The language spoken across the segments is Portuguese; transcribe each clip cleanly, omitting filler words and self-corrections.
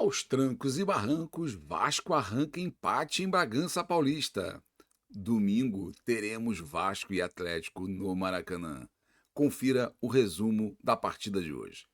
Aos trancos e barrancos, Vasco arranca empate em Bragança Paulista. Domingo teremos Vasco e Atlético no Maracanã. Confira o resumo da partida de hoje.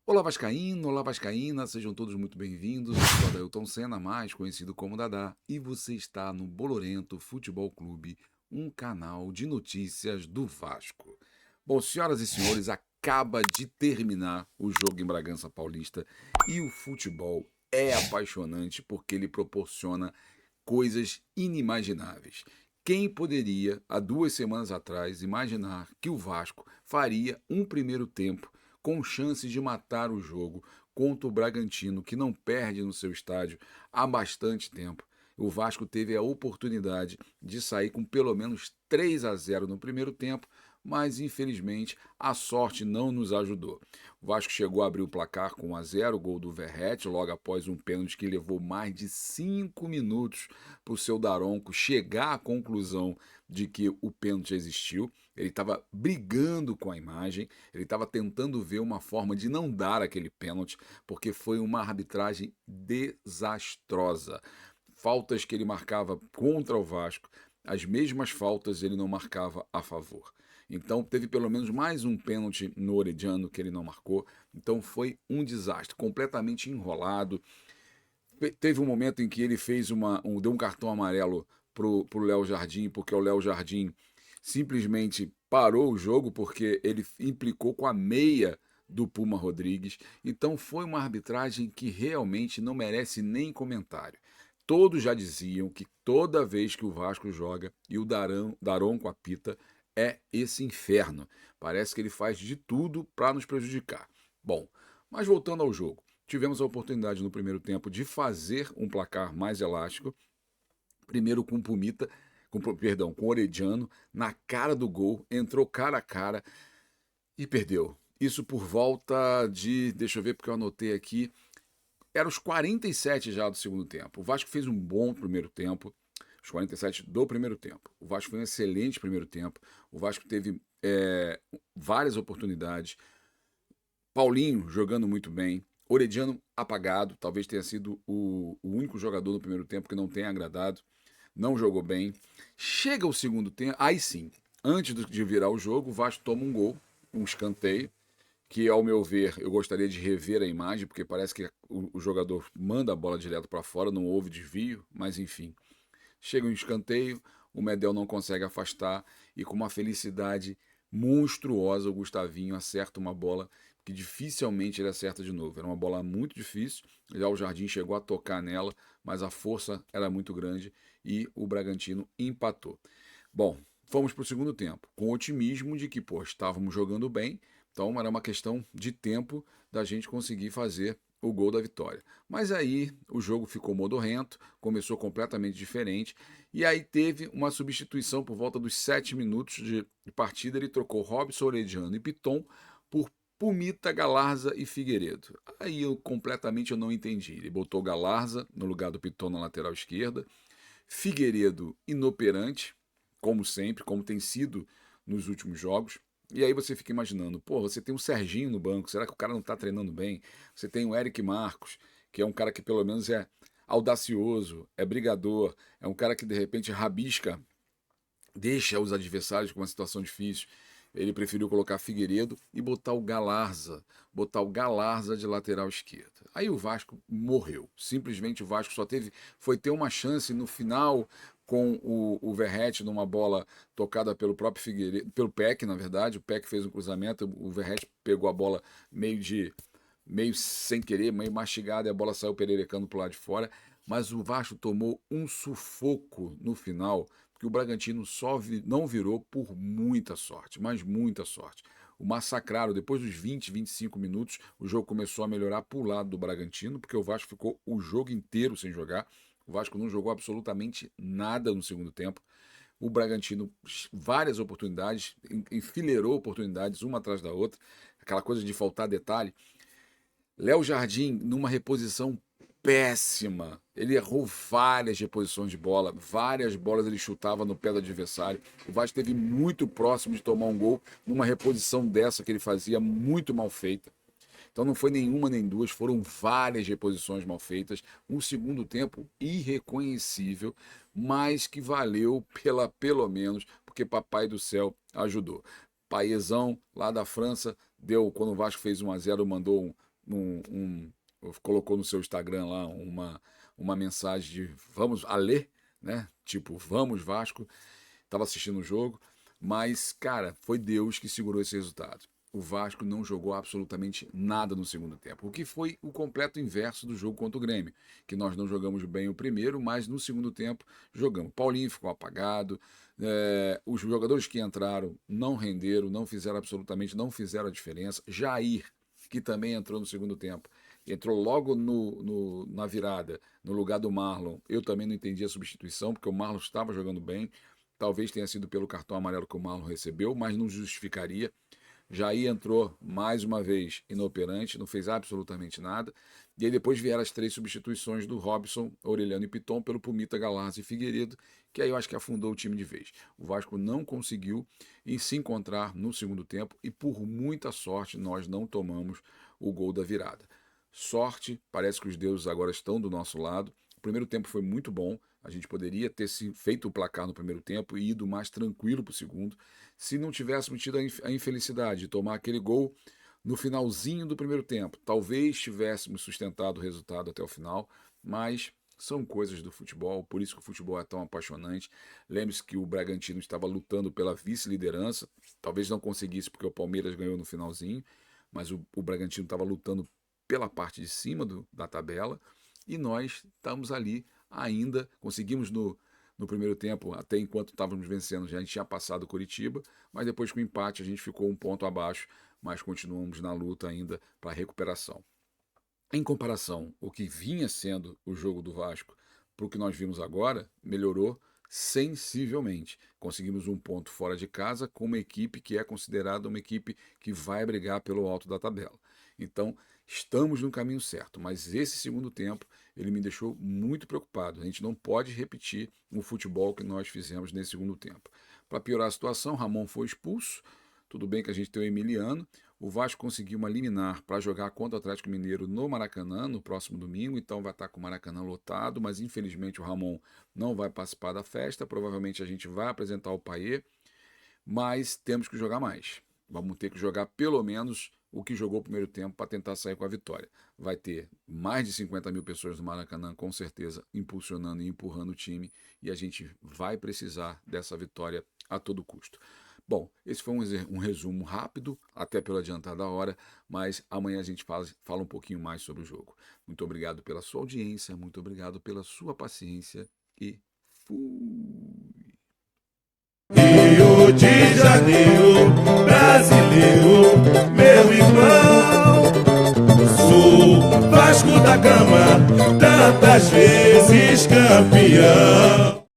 Olá Vascaíno, olá Vascaína, sejam todos muito bem-vindos. Eu sou Adailton Senna, mais conhecido como Dadá, e você está no Bolorento Futebol Clube, um canal de notícias do Vasco. Bom, senhoras e senhores, acaba de terminar o jogo em Bragança Paulista e o futebol é apaixonante porque ele proporciona coisas inimagináveis. Quem poderia, há 2 semanas atrás, imaginar que o Vasco faria um primeiro tempo com chances de matar o jogo contra o Bragantino, que não perde no seu estádio há bastante tempo? O Vasco teve a oportunidade de sair com pelo menos 3-0 no primeiro tempo, mas infelizmente a sorte não nos ajudou. O Vasco chegou a abrir o placar com 1-0, gol do Verratti, logo após um pênalti que levou mais de 5 minutos para o seu Daronco chegar à conclusão de que o pênalti existiu. Ele estava brigando com a imagem, ele estava tentando ver uma forma de não dar aquele pênalti, porque foi uma arbitragem desastrosa. Faltas que ele marcava contra o Vasco, as mesmas faltas ele não marcava a favor. Então teve pelo menos mais um pênalti no Orediano que ele não marcou. Então foi um desastre, completamente enrolado. Teve um momento em que ele fez deu um cartão amarelo pro Léo Jardim, porque o Léo Jardim simplesmente parou o jogo porque ele implicou com a meia do Puma Rodrigues. Então foi uma arbitragem que realmente não merece nem comentário. Todos já diziam que toda vez que o Vasco joga e o Daronco apita, é esse inferno. Parece que ele faz de tudo para nos prejudicar. Bom, mas voltando ao jogo, tivemos a oportunidade no primeiro tempo de fazer um placar mais elástico. Primeiro com o Pumita, com o Orediano, na cara do gol, entrou cara a cara e perdeu. Isso por volta de, deixa eu ver porque eu anotei aqui, era os 47 já do segundo tempo. O Vasco fez um bom primeiro tempo, os 47 do primeiro tempo. O Vasco foi um excelente primeiro tempo. O Vasco teve várias oportunidades. Paulinho jogando muito bem. Orediano apagado, talvez tenha sido o único jogador no primeiro tempo que não tenha agradado. Não jogou bem. Chega o segundo tempo, aí sim, antes de virar o jogo, o Vasco toma um gol, um escanteio, que ao meu ver, eu gostaria de rever a imagem, porque parece que o jogador manda a bola direto para fora, não houve desvio, mas enfim. Chega um escanteio, o Medel não consegue afastar e com uma felicidade monstruosa o Gustavinho acerta uma bola que dificilmente ele acerta de novo. Era uma bola muito difícil, já o Jardim chegou a tocar nela, mas a força era muito grande e o Bragantino empatou. Bom, fomos para o segundo tempo, com otimismo de que estávamos jogando bem, então era uma questão de tempo da gente conseguir fazer o gol da vitória. Mas aí o jogo ficou modorrento, começou completamente diferente, e aí teve uma substituição por volta dos 7 minutos de partida. Ele trocou Robson, Orediano e Piton por Pumita, Galarza e Figueiredo. Aí eu não entendi. Ele botou Galarza no lugar do Piton na lateral esquerda, Figueiredo inoperante, como sempre, como tem sido nos últimos jogos. E aí você fica imaginando, você tem um Serginho no banco, será que o cara não tá treinando bem? Você tem o Eric Marcos, que é um cara que pelo menos é audacioso, é brigador, é um cara que de repente rabisca, deixa os adversários com uma situação difícil. Ele preferiu colocar Figueiredo e botar o Galarza de lateral esquerda. Aí o Vasco morreu. Simplesmente o Vasco foi ter uma chance no final com o Verratti numa bola tocada pelo próprio Figueiredo, pelo Peck, na verdade. O Peck fez um cruzamento, o Verratti pegou a bola meio sem querer, meio mastigada, e a bola saiu pererecando pro lado de fora. Mas o Vasco tomou um sufoco no final, que o Bragantino não virou por muita sorte, mas muita sorte. O massacraram, depois dos 20, 25 minutos, o jogo começou a melhorar para o lado do Bragantino, porque o Vasco ficou o jogo inteiro sem jogar. O Vasco não jogou absolutamente nada no segundo tempo. O Bragantino, várias oportunidades, enfileirou oportunidades uma atrás da outra, aquela coisa de faltar detalhe. Léo Jardim, numa reposição péssima. Ele errou várias reposições de bola, várias bolas ele chutava no pé do adversário. O Vasco esteve muito próximo de tomar um gol numa reposição dessa que ele fazia muito mal feita. Então não foi nenhuma nem duas, foram várias reposições mal feitas. Um segundo tempo irreconhecível, mas que valeu pelo menos, porque Papai do Céu ajudou. Paiezão, lá da França, deu, quando o Vasco fez 1-0, mandou colocou no seu Instagram lá uma mensagem de vamos a ler, né? Tipo, vamos Vasco. Estava assistindo o jogo, mas, cara, foi Deus que segurou esse resultado. O Vasco não jogou absolutamente nada no segundo tempo, o que foi o completo inverso do jogo contra o Grêmio, que nós não jogamos bem o primeiro, mas no segundo tempo jogamos. Paulinho ficou apagado, os jogadores que entraram não renderam, não fizeram a diferença. Jair, que também entrou no segundo tempo, entrou logo na virada, no lugar do Marlon. Eu também não entendi a substituição, porque o Marlon estava jogando bem, talvez tenha sido pelo cartão amarelo que o Marlon recebeu, mas não justificaria. Jair entrou mais uma vez inoperante, não fez absolutamente nada. E aí depois vieram as 3 substituições do Robson, Aureliano e Piton pelo Pumita, Galarza e Figueiredo, que aí eu acho que afundou o time de vez. O Vasco não conseguiu se encontrar no segundo tempo e por muita sorte nós não tomamos o gol da virada. Sorte, parece que os deuses agora estão do nosso lado. O primeiro tempo foi muito bom, a gente poderia ter feito o placar no primeiro tempo e ido mais tranquilo para o segundo, se não tivéssemos tido a infelicidade de tomar aquele gol no finalzinho do primeiro tempo. Talvez tivéssemos sustentado o resultado até o final, mas são coisas do futebol, por isso que o futebol é tão apaixonante. Lembre-se que o Bragantino estava lutando pela vice-liderança, talvez não conseguisse porque o Palmeiras ganhou no finalzinho, mas o Bragantino estava lutando pela parte de cima da tabela, e nós estamos ali ainda, conseguimos no primeiro tempo, até enquanto estávamos vencendo, já a gente tinha passado o Coritiba, mas depois com o empate a gente ficou um ponto abaixo, mas continuamos na luta ainda para a recuperação. Em comparação, o que vinha sendo o jogo do Vasco para o que nós vimos agora, melhorou sensivelmente. Conseguimos um ponto fora de casa com uma equipe que é considerada uma equipe que vai brigar pelo alto da tabela. Então, estamos no caminho certo, mas esse segundo tempo ele me deixou muito preocupado. A gente não pode repetir o futebol que nós fizemos nesse segundo tempo. Para piorar a situação, Ramon foi expulso. Tudo bem que a gente tem o Emiliano. O Vasco conseguiu uma liminar para jogar contra o Atlético Mineiro no Maracanã no próximo domingo, então vai estar com o Maracanã lotado, mas infelizmente o Ramon não vai participar da festa. Provavelmente a gente vai apresentar o Payet, mas temos que jogar mais. Vamos ter que jogar pelo menos o que jogou o primeiro tempo para tentar sair com a vitória. Vai ter mais de 50 mil pessoas no Maracanã, com certeza, impulsionando e empurrando o time, e a gente vai precisar dessa vitória a todo custo. Bom, esse foi um resumo rápido, até pela adiantada hora, mas amanhã a gente fala um pouquinho mais sobre o jogo. Muito obrigado pela sua audiência, muito obrigado pela sua paciência e fui! Rio de Janeiro, brasileiro, meu irmão. Sou Vasco da Gama, tantas vezes campeão.